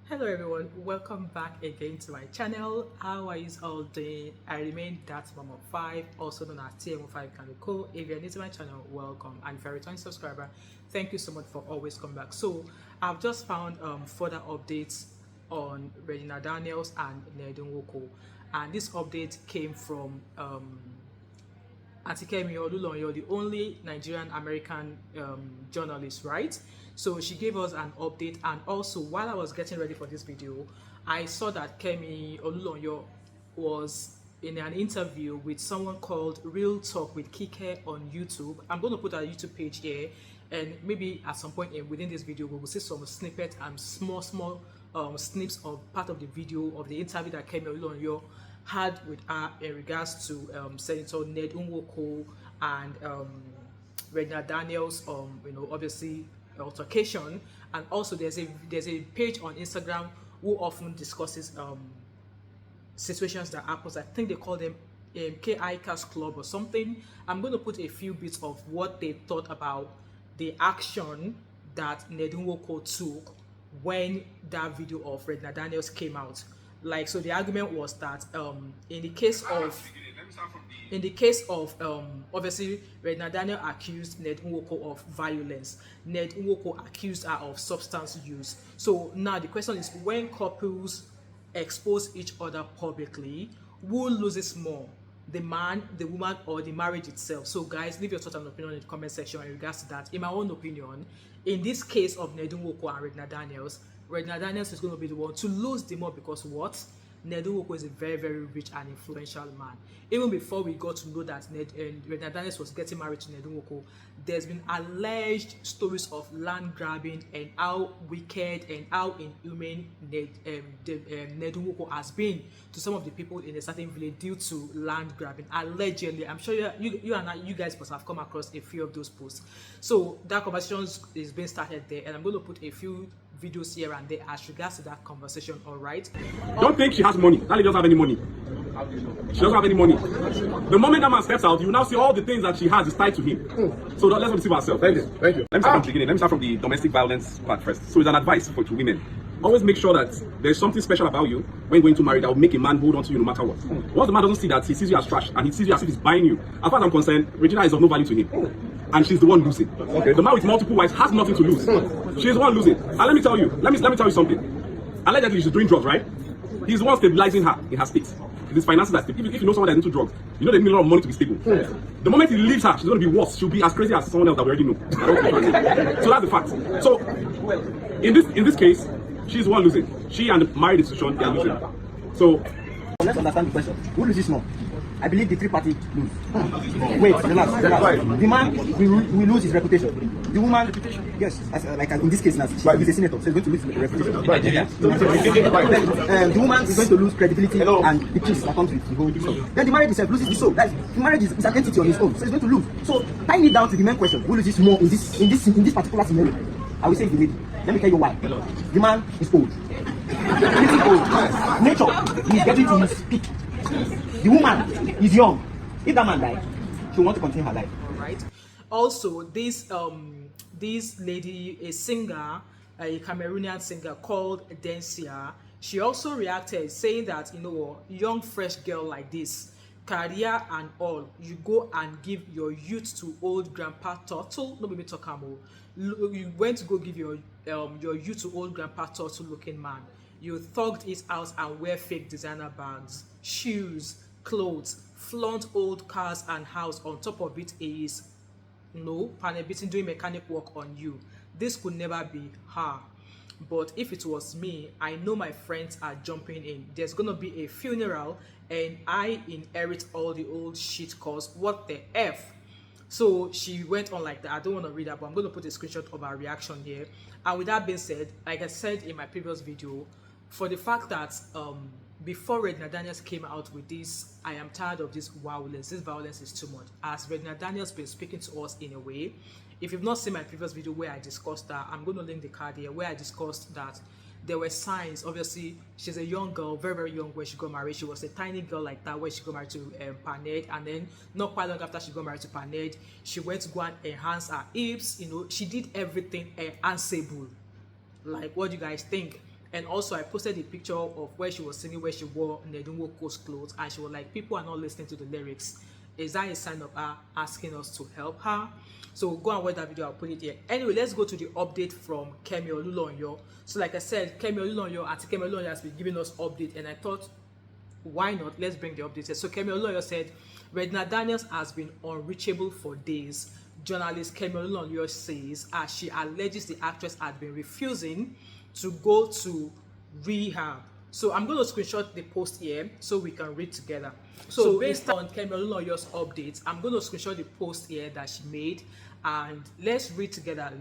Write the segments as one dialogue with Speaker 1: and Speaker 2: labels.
Speaker 1: Hello everyone, welcome back again to my channel. How are you all doing? I remain that mom of 5, also known as TM5 Kaniko. If you're new to my channel, welcome, and if you're a returning subscriber, thank you so much for always coming back. So I've just found further updates on Regina Daniels and Nedunwoko, and this update came from Atikemi Olulonyo, the only Nigerian American journalist, right? So she gave us an update, and also while I was getting ready for this video, I saw that Kemi Olulonyo was in an interview with someone called Real Talk with Kike on YouTube. I'm going to put our YouTube page here, and maybe at some point within this video we will see some snippets and small snips of part of the video of the interview that Kemi Olulonyo had with her in regards to Senator Ned Nwoko and Regina Daniels, obviously altercation. And also there's a page on Instagram who often discusses situations that happens. I think they call them KICAS Club or something. I'm going to put a few bits of what they thought about the action that Ned Nwoko took when that video of Regina Daniels came out. Like, so the argument was that in the case of obviously Regina Daniel accused Ned Nwoko of violence. Ned Nwoko accused her of substance use. So now the question is, when couples expose each other publicly, who loses more? The man, the woman, or the marriage itself? So guys, leave your thoughts and opinion in the comment section in regards to that. In my own opinion, in this case of Ned Nwoko and Regina Daniels is going to be the one to lose the more, because what? Ned Nwoko is a very, very rich and influential man. Even before we got to know that Regina Daniels was getting married to Ned Nwoko, there's been alleged stories of land grabbing and how wicked and how inhuman Ned Nwoko has been to some of the people in a certain village due to land grabbing. Allegedly, I'm sure you guys must have come across a few of those posts. So that conversation is being started there, and I'm going to put a few videos here and there as regards to that conversation. All right,
Speaker 2: don't think she has money. That lady doesn't have any money. She doesn't have any money. The moment that man steps out, you now see all the things that she has is tied to him. So let's not deceive ourselves. Thank you. Let me start from the beginning. Let me start from the domestic violence part first. So it's an advice to women. Always make sure that there's something special about you when going to marry that will make a man hold on to you no matter what. Once the man doesn't see that, he sees you as trash and he sees you as if he's buying you. As far as I'm concerned, Regina is of no value to him. And she's the one losing. Okay. The man with multiple wives has nothing to lose. She's the one losing. And let me tell you, let me tell you something. Allegedly, she's doing drugs, right? He's the one stabilizing her in her state. His finances are stable. If you know someone that's into drugs, you know they need a lot of money to be stable. The moment he leaves her, she's going to be worse. She'll be as crazy as someone else that we already know. So that's the fact. So in this case, she's the one losing. She and the married institution, they are losing. So
Speaker 3: let's understand the question. Who loses more? I believe the three parties lose. Wait, relax. The man will lose his reputation. The woman, yes, like in this case now, he's a senator, so he's going to lose his reputation. The woman is going to lose credibility and the peace that comes with the whole stuff. Then the marriage itself loses the soul. That's, the marriage is an entity on its own, so he's going to lose. So tying it down to the main question, who loses more in this particular scenario? I will say the lady. Let me tell you why. The man is old. Pretty old. Nature is getting to his peak. The woman is young. If that man died, she will want to continue her life.
Speaker 1: All right. Also, this lady, a singer, a Cameroonian singer called Densia, she also reacted saying that, young fresh girl like this, career and all, you go and give your youth to old grandpa turtle. No baby talkamo. You went to go give your youth to old grandpa turtle looking man. You thugged it out and wear fake designer bags, shoes, clothes, flaunt old cars and house. On top of it is panel beating, doing mechanic work on you. This could never be her. But if it was me, I know my friends are jumping in. There's gonna be a funeral and I inherit all the old shit, cause what the F? So she went on like that. I don't want to read that, but I'm going to put a screenshot of her reaction here. And with that being said, like I said in my previous video, for the fact that before Regina Daniels came out with this, I am tired of this violence. This violence is too much. As Regina Daniels been speaking to us in a way. If you've not seen my previous video where I discussed that, I'm going to link the card here, where I discussed that there were signs. Obviously, she's a young girl, very, very young when she got married. She was a tiny girl like that when she got married to Paned. And then not quite long after she got married to Paned, she went to go and enhance her hips. She did everything enhanceable. Like, what do you guys think? And also I posted a picture of where she was singing, where she wore Nedunwoko's clothes, and she was like, people are not listening to the lyrics. Is that a sign of her asking us to help her? So go and watch that video, I'll put it here. Anyway, let's go to the update from Kemi Olunloyo. So like I said, Kemi Olunloyo, Auntie Kemi Olunloyo has been giving us update, and I thought, why not? Let's bring the update here. So Kemi Olunloyo said, Regina Daniels has been unreachable for days. Journalist Kemi Olunloyo says, as she alleges the actress had been refusing to go to rehab. So I'm going to screenshot the post here so we can read together. So based on Kemi Olunloyo's updates, I'm going to screenshot the post here that she made, and let's read together.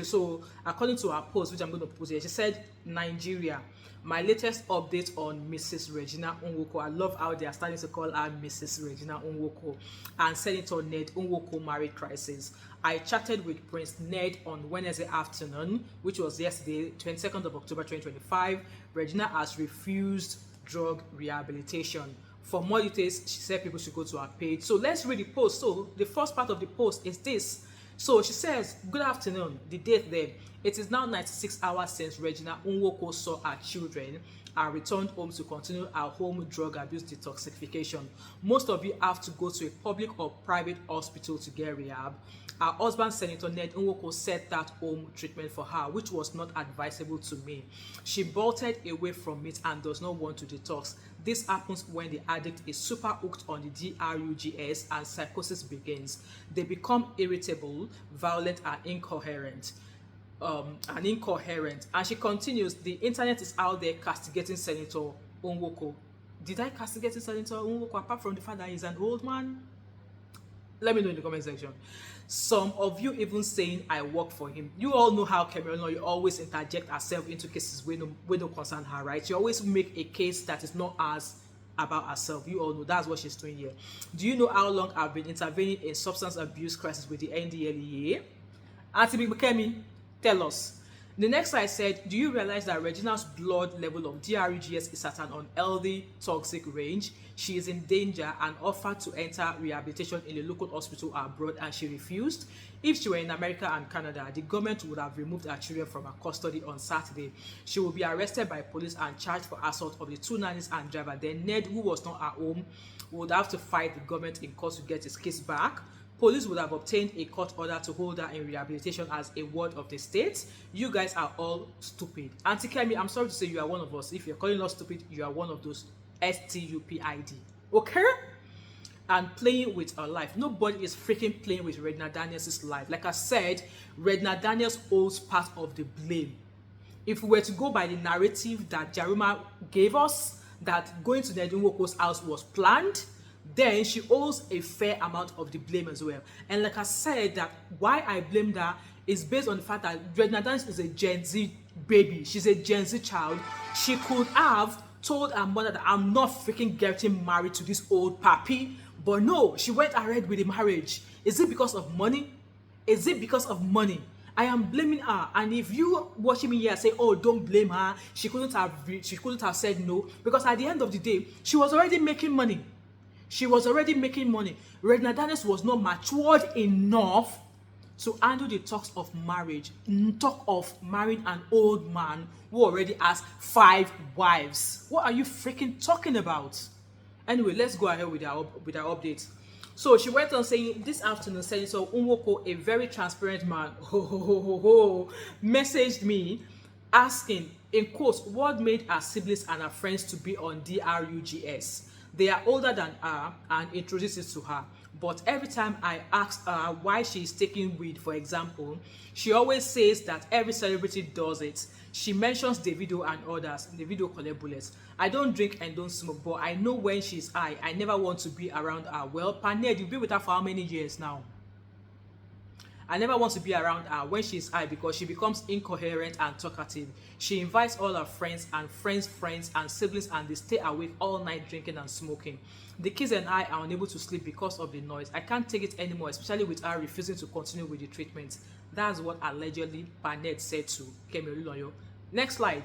Speaker 1: So according to her post, which I'm going to post here, she said, Nigeria, my latest update on Mrs. Regina Unwoko. I love how they are starting to call her Mrs. Regina Unwoko, and Senator Ned Unwoko marriage crisis. I chatted with Prince Ned on Wednesday afternoon, which was yesterday, 22nd of October 2025. Regina has refused drug rehabilitation. For more details, she said people should go to her page. So let's read the post. So the first part of the post is this. So she says, good afternoon, the date there. It is now 96 hours since Regina Unwoko saw her children and returned home to continue her home drug abuse detoxification. Most of you have to go to a public or private hospital to get rehab. Her husband, Senator Ned Unwoko, set that home treatment for her, which was not advisable to me. She bolted away from it and does not want to detox. This happens when the addict is super hooked on the DRUGS and psychosis begins. They become irritable, violent, and incoherent. And she continues, the internet is out there castigating Senator Unwoko. Did I castigate Senator Unwoko apart from the fact that he's an old man? Let me know in the comment section. Some of you even saying I work for him. You all know how Kemi Olunloyo always interject herself into cases where no concern her, right? She always make a case that is not as about herself. You all know that's what she's doing here. Do you know how long I've been intervening in substance abuse crisis with the NDLEA? Auntie Kemi, tell us. The next slide said, do you realize that Regina's blood level of DRUGS is at an unhealthy toxic range? She is in danger and offered to enter rehabilitation in a local hospital abroad, and she refused. If she were in America and Canada, the government would have removed her children from her custody on Saturday. She will be arrested by police and charged for assault of the two nannies and driver. Then Ned, who was not at home, would have to fight the government in court to get his case back. Police would have obtained a court order to hold her in rehabilitation as a ward of the state. You guys are all stupid. Auntie Kemi, I'm sorry to say you are one of us. If you're calling us stupid, you are one of those STUPID. Okay? And playing with her life. Nobody is freaking playing with Regina Daniels' life. Like I said, Regina Daniels owes part of the blame. If we were to go by the narrative that Jaruma gave us, that going to Ned Unwoko's house was planned, then she owes a fair amount of the blame as well. And like I said, that why I blamed her is based on the fact that Regina Daniels is a Gen Z baby. She's a Gen Z child. She could have told her mother that I'm not freaking getting married to this old pappy. But no, she went ahead with the marriage. Is it because of money? Is it because of money? I am blaming her. And if you watching me here say, oh, don't blame her, she couldn't have said no, because at the end of the day, she was already making money. She was already making money. Regina Daniels was not matured enough to handle the talks of marriage. Talk of marrying an old man who already has 5 wives. What are you freaking talking about? Anyway, let's go ahead with our update. So she went on saying, this afternoon, Senator Unwoko, a very transparent man, messaged me asking, in quotes, what made her siblings and her friends to be on DRUGS. They are older than her, and introduced it to her. But every time I ask her why she is taking weed, for example, she always says that every celebrity does it. She mentions Davido and others. Davido collect bullets. I don't drink and don't smoke, but I know when she's high, I never want to be around her. Well, Paned, you've been with her for how many years now? I never want to be around her when she's high because she becomes incoherent and talkative. She invites all her friends and friends and siblings, and they stay awake all night drinking and smoking. The kids and I are unable to sleep because of the noise. I can't take it anymore, especially with her refusing to continue with the treatment. That's what allegedly Paned said to Kemi Olunloyo. Next slide.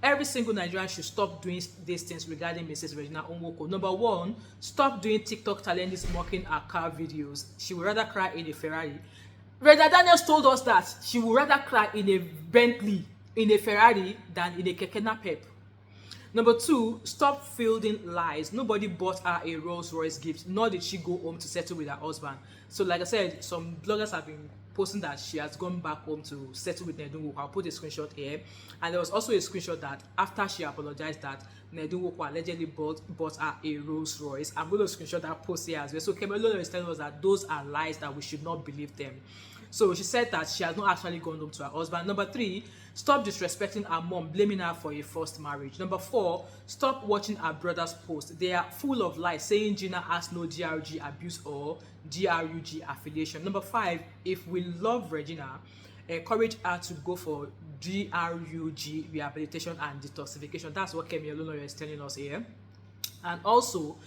Speaker 1: Every single Nigerian should stop doing these things regarding Mrs. Regina Unwoko. Number 1, stop doing TikTok challenges mocking her car videos. She would rather cry in a Ferrari. Regina Daniels told us that she would rather cry in a Bentley. in a Ferrari than in a keke napep. Number 2, stop fielding lies. Nobody bought her a Rolls Royce gift, nor did she go home to settle with her husband. So like I said, some bloggers have been posting that she has gone back home to settle with Nedun Woko. I'll put a screenshot here. And there was also a screenshot that after she apologized that Nedun Woko allegedly bought her a Rolls Royce. I'm going to screenshot that post here as well. So Kemelo is telling us that those are lies, that we should not believe them. So she said that she has not actually gone home to her husband. Number 3, stop disrespecting her mom, blaming her for a forced marriage. Number 4, stop watching her brother's posts. They are full of lies, saying Gina has no DRUG abuse or DRUG affiliation. Number 5, if we love Regina, encourage her to go for DRUG rehabilitation and detoxification. That's what Kemi Olonoyo is telling us here. And also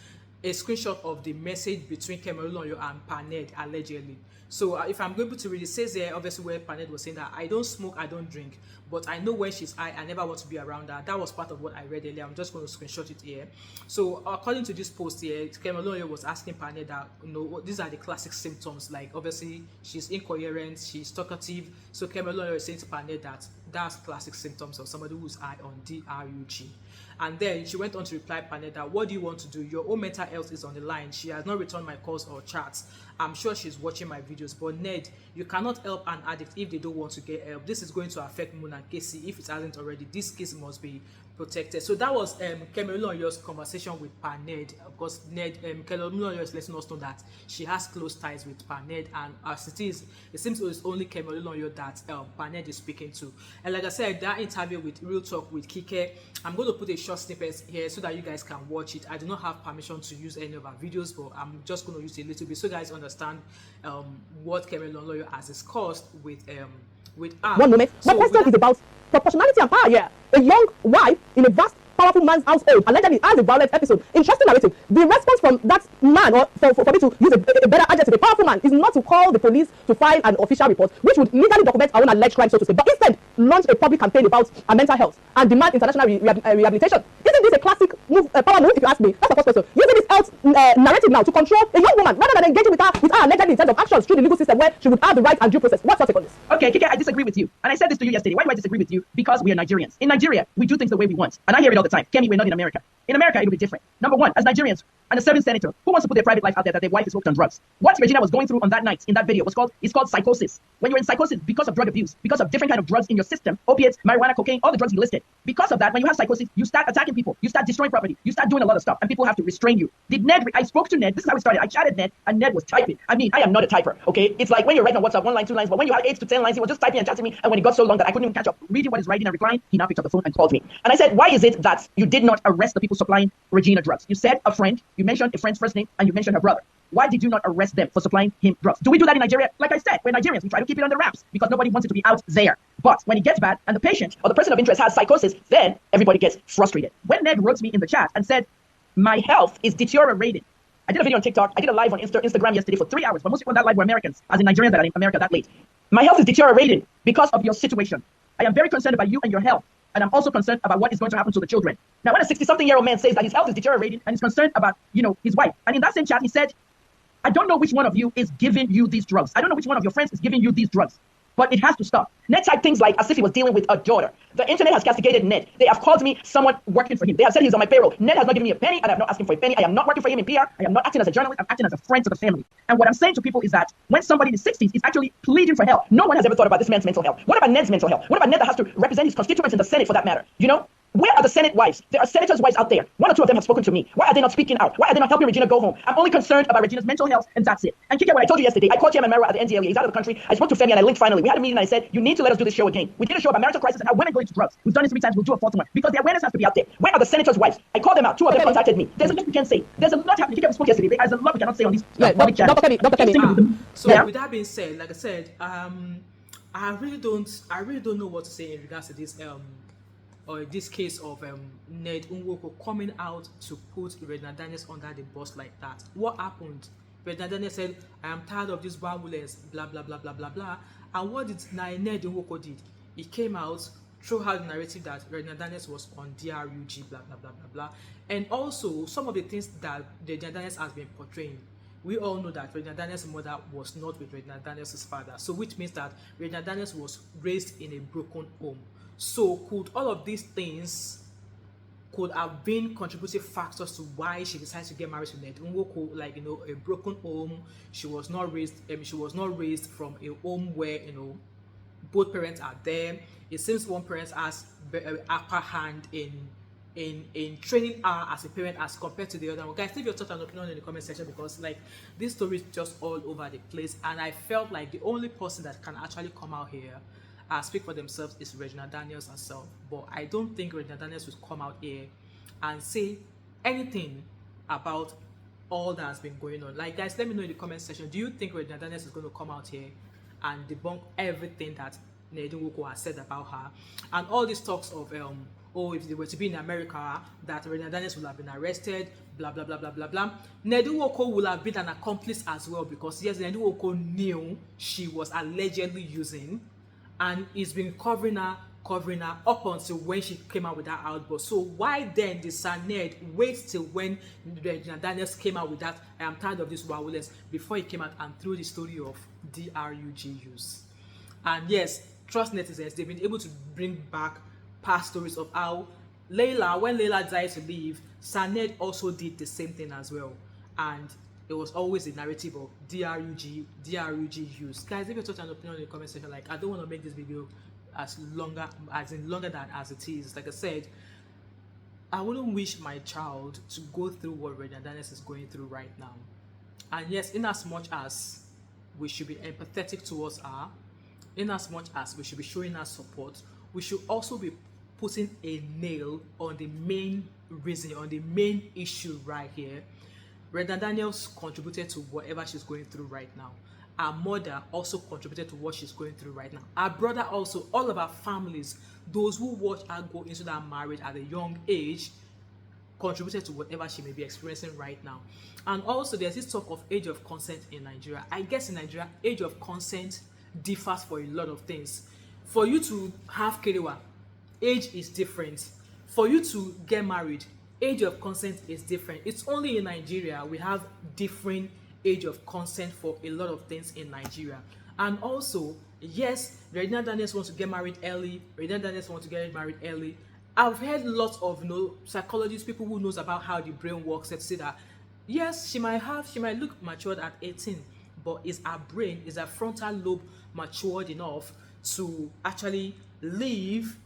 Speaker 1: a screenshot of the message between Kemi Olonoyo and Paned allegedly. So if I'm going to read, it says here obviously where Paned was saying that I don't smoke, I don't drink, but I know when she's high, I never want to be around her. That was part of what I read earlier. I'm just going to screenshot it here. So according to this post here, Kemi Olonoyo was asking Paned that, you know, these are the classic symptoms. Like obviously she's incoherent, she's talkative. So Kemi Olonoyo is saying to Paned that that's classic symptoms of somebody who's high on DRUG. And then she went on to reply Paned that, what do you want to do? Your own mental health is on the line. She has not returned my calls or chats. I'm sure she's watching my videos. But Ned, you cannot help an addict if they don't want to get help. This is going to affect Moon and Casey if it hasn't already. This case must be protected. So that was Kemi Olonoyo's conversation with Paned. Of course, Kemi Olonoyo is letting us know that she has close ties with Paned, and as it is, it seems it's only Kemi Olonoyo that Paned is speaking to. And like I said, that interview with Real Talk with Kike, I'm going to put a short snippet here so that you guys can watch it. I do not have permission to use any of our videos, but I'm just going to use a little bit so you guys understand what Kemi Olonoyo has discussed with her.
Speaker 4: One moment. My question is about proportionality and power here. A young wife in a vast, powerful man's household allegedly has a violent episode. Interesting narrative. The response from that man, or for me to use a better adjective, a powerful man, is not to call the police to file an official report, which would legally document our own alleged crime, so to say, but instead launch a public campaign about our mental health and demand international rehabilitation. Isn't this a classic move, power move, if you ask me? That's the first question. Using this health narrative now to control a young woman rather than engaging with her allegedly in terms of actions through the legal system where she would have the right and due process. What's your take on this?
Speaker 3: Okay, Kike, I disagree with you. And I said this to you yesterday. Why do I disagree with you? Because we are Nigerians. In Nigeria, we do things the way we want. And I hear it all the time. Kemi, we're not in America. In America, it'll be different. Number one, as Nigerians, and a serving senator who wants to put their private life out there that their wife is hooked on drugs. What Regina was going through on that night in that video is called psychosis. When you're in psychosis because of drug abuse, because of different kind of drugs in your system, opiates, marijuana, cocaine, all the drugs you listed. Because of that, when you have psychosis, you start attacking people, you start destroying property, you start doing a lot of stuff, and people have to restrain you. I spoke to Ned, this is how it started. I chatted Ned, and Ned was typing. I mean, I am not a typer, okay? It's like when you're writing on WhatsApp, 1 line, 2 lines, but when you have 8 to 10 lines, he was just typing and chatting me, and when it got so long that I couldn't even catch up reading what he's writing and replying, he now picked up the phone and called me. And I said, why is it that you did not arrest the people supplying Regina drugs? You said a friend, you mentioned a friend's first name, and you mentioned her brother. Why did you not arrest them for supplying him drugs? Do we do that in Nigeria? Like I said, we're Nigerians. We try to keep it under wraps because nobody wants it to be out there. But when it gets bad and the patient or the person of interest has psychosis, then everybody gets frustrated. When Ned wrote me in the chat and said, my health is deteriorating. I did a video on TikTok. I did a live on Instagram yesterday for 3 hours, but most people on that live were Americans, as in Nigerians that are in America that late. My health is deteriorating because of your situation. I am very concerned about you and your health. And I'm also concerned about what is going to happen to the children. Now, when a 60-something-year-old man says that his health is deteriorating and he's concerned about, his wife, and in that same chat, he said, I don't know which one of you is giving you these drugs. I don't know which one of your friends is giving you these drugs. But it has to stop. Ned typed things like as if he was dealing with a daughter. The internet has castigated Ned. They have called me someone working for him. They have said he's on my payroll. Ned has not given me a penny, and I'm not asking for a penny. I am not working for him in PR. I am not acting as a journalist. I'm acting as a friend to the family. And what I'm saying to people is that when somebody in his 60s is actually pleading for help, no one has ever thought about this man's mental health. What about Ned's mental health? What about Ned that has to represent his constituents in the Senate for that matter? Where are the Senate wives? There are senators' wives out there. 1 or 2 of them have spoken to me. Why are they not speaking out? Why are they not helping Regina go home? I'm only concerned about Regina's mental health, and that's it. And Kike, what I told you yesterday, I called Chairman Mero at the NDLA. He's out of the country. I spoke to Femi and I linked finally. We had a meeting and I said, you need to let us do this show again. We did a show about marital crisis and how women go into drugs. We've done it 3 times. We'll do a 4th one. Because the awareness has to be out there. Where are the senators' wives? I called them out. 2 of them contacted me. There's a lot we can say. There's a lot happening. Kike, we spoke yesterday. There's a lot we cannot say on this public channel.
Speaker 4: Dr. Kemi.
Speaker 1: So with that being said, like I said, I really don't know what to say in regards to this or this case of Ned Nwoko coming out to put Regina Daniels under the bus like that. What happened? Regina Daniels said, I am tired of this violence, blah, blah, blah, blah, blah, blah. And what did Ned Nwoko did? He came out, threw out the narrative that Regina Daniels was on DRUG, blah, blah, blah, blah, blah. And also, some of the things that Regina Daniels has been portraying. We all know that Regina Daniels' mother was not with Regina Daniels' father. So which means that Regina Daniels was raised in a broken home. So could all of these things could have been contributing factors to why she decided to get married to Ned Nwoko, like, you know, a broken home. She was not raised from a home where, you know, both parents are there. It seems one parent has upper hand in training her as a parent as compared to the other one. Guys, leave your thoughts and opinion in the comment section, because like this story is just all over the place, and I felt like the only person that can actually come out here speak for themselves is Regina Daniels herself. But I don't think Regina Daniels will come out here and say anything about all that has been going on. Like, guys, let me know in the comment section, do you think Regina Daniels is going to come out here and debunk everything that Ned Nwoko has said about her? And all these talks of oh, if they were to be in America, that Regina Daniels would have been arrested, blah blah blah blah blah blah. Ned Nwoko would have been an accomplice as well, because yes, Ned Nwoko knew she was allegedly using, and he's been covering her up until when she came out with that outburst. So why then did Sir Ned wait till when Regina Daniels came out with that "I am tired of this violence" before he came out and threw the story of DRUGZ? And yes, trust netizens, they've been able to bring back past stories of how Layla, when Layla died to leave, Sir Ned also did the same thing as well, and it was always the narrative of DRUGZ. Guys, leave your thoughts and opinion in the comment section. Like, I don't want to make this video longer than as it is. Like I said, I wouldn't wish my child to go through what Regina Daniels is going through right now. And yes, in as much as we should be empathetic towards her, in as much as we should be showing her support, we should also be putting a nail on the main reason, on the main issue right here. Regina Daniels contributed to whatever she's going through right now. Her mother also contributed to what she's going through right now. Her brother also, all of her families, those who watched her go into that marriage at a young age, contributed to whatever she may be experiencing right now. And also, there's this talk of age of consent in Nigeria. I guess in Nigeria, age of consent differs for a lot of things. For you to have kerewa, age is different. For you to get married, age of consent is different. It's only in Nigeria we have different age of consent for a lot of things in Nigeria. And also, yes, Regina Daniels wants to get married early. Regina Daniels wants to get married early. I've heard lots of psychologists, people who knows about how the brain works, that say that yes, she might look matured at 18, but is her brain, is her frontal lobe matured enough to actually live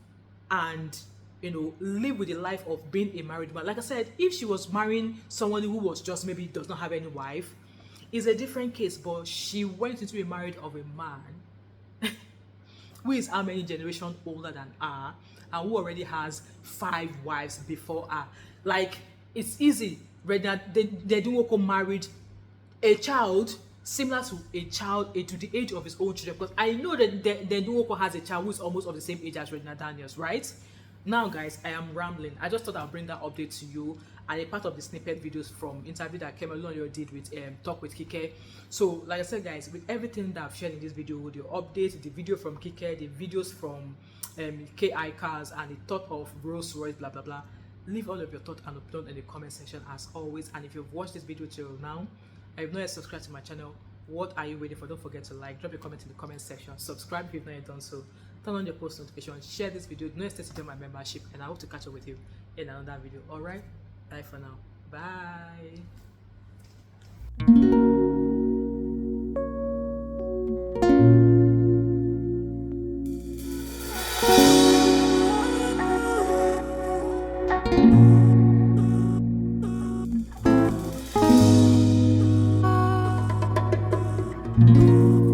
Speaker 1: and live with the life of being a married man? Like I said, if she was marrying someone who was just maybe does not have any wife, it's a different case. But she went into a marriage of a man who is how many generations older than her, and who already has 5 wives before her. Like, it's easy. They Nwoko married a child similar to to the age of his own children, because I know that Nwoko has a child who is almost of the same age as Regina Daniels, right? Now, guys, I am rambling. I just thought I'll bring that update to you, and a part of the snippet videos from interview that Kemalon did with Talk with Kike. So, like I said, guys, with everything that I've shared in this video, with the update, the video from Kike, the videos from KI Cars, and the thought of Rolls Royce, blah blah blah, leave all of your thoughts and opinion in the comment section as always. And if you've watched this video till now and you've not yet subscribed to my channel, what are you waiting for? Don't forget to like, drop a comment in the comment section, subscribe if you've not yet done so, turn on your post notifications, share this video, don't hesitate to join my membership, and I hope to catch up with you in another video. Alright, bye for now. Bye.
Speaker 5: Thank you.